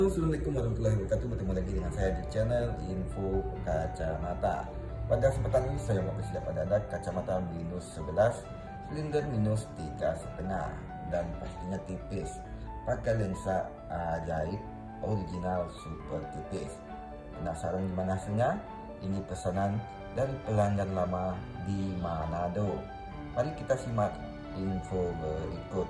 Assalamualaikum warahmatullahi wabarakatuh. Bertemu lagi dengan saya di channel Info Kacamata. Pada kesempatan ini saya mau kasih pada Anda kacamata minus 11, silinder minus 3,5, dan pastinya tipis. Pakai lensa ajaib original super tipis. Penasaran gimana hasilnya? Ini pesanan dari pelanggan lama di Manado. Mari kita simak info berikut.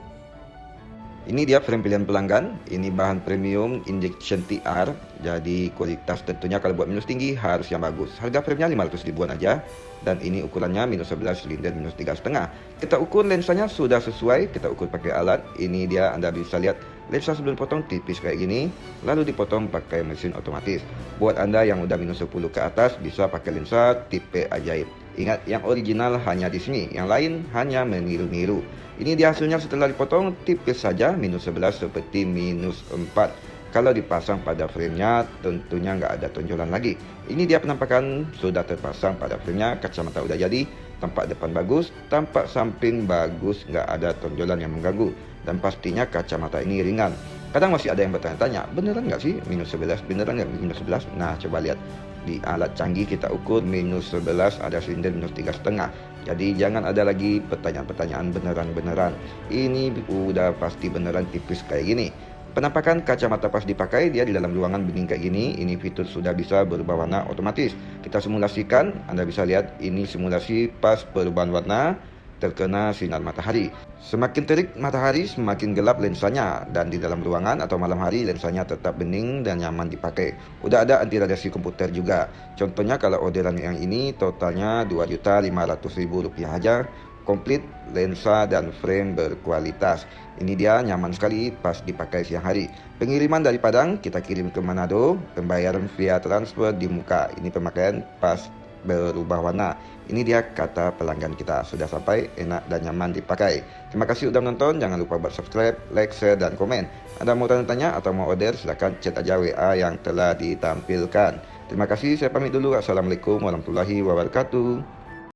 Ini dia frame pilihan pelanggan. Ini bahan premium injection TR. Jadi kualitas tentunya kalau buat minus tinggi harus yang bagus. Harga framenya 500 ribuan aja. Dan ini ukurannya minus 11 silinder minus 3,5. Kita ukur lensanya sudah sesuai. Kita ukur pakai alat. Ini dia, Anda bisa lihat lensa sebelum potong tipis kayak gini. Lalu dipotong pakai mesin otomatis. Buat Anda yang udah minus 10 ke atas bisa pakai lensa tipe ajaib. Ingat, yang original hanya di sini, yang lain hanya meniru-niru. Ini dia hasilnya setelah dipotong tipis saja, minus 11 seperti minus 4. Kalau dipasang pada framenya tentunya nggak ada tonjolan lagi. Ini dia penampakan sudah terpasang pada framenya, kacamata udah jadi, tampak depan bagus, tampak samping bagus, nggak ada tonjolan yang mengganggu. Dan pastinya kacamata ini ringan. Kadang masih ada yang bertanya-tanya, beneran nggak sih minus 11? Beneran nggak minus 11? Nah, coba lihat. Di alat canggih kita ukur minus 11, ada silinder minus 3,5. Jadi jangan ada lagi pertanyaan-pertanyaan beneran-beneran. Ini udah pasti beneran tipis kayak gini. Penampakan kacamata pas dipakai, dia di dalam ruangan bening kayak gini. Ini fitur sudah bisa berubah warna otomatis. Kita simulasikan, Anda bisa lihat ini simulasi pas perubahan warna terkena sinar matahari. Semakin terik matahari, semakin gelap lensanya, dan di dalam ruangan atau malam hari lensanya tetap bening dan nyaman dipakai. Udah ada anti radiasi komputer juga. Contohnya kalau orderan yang ini totalnya Rp2.500.000 aja. Komplit lensa dan frame berkualitas. Ini dia, nyaman sekali pas dipakai siang hari. Pengiriman dari Padang kita kirim ke Manado, pembayaran via transfer di muka. Ini pemakaian pas berubah warna. Ini dia kata pelanggan kita, sudah sampai, enak dan nyaman dipakai. Terima kasih sudah menonton, jangan lupa buat subscribe, like, share, dan komen. Anda mau tanya-tanya atau mau order, silahkan chat aja WA yang telah ditampilkan. Terima kasih, saya pamit dulu. Assalamualaikum warahmatullahi wabarakatuh.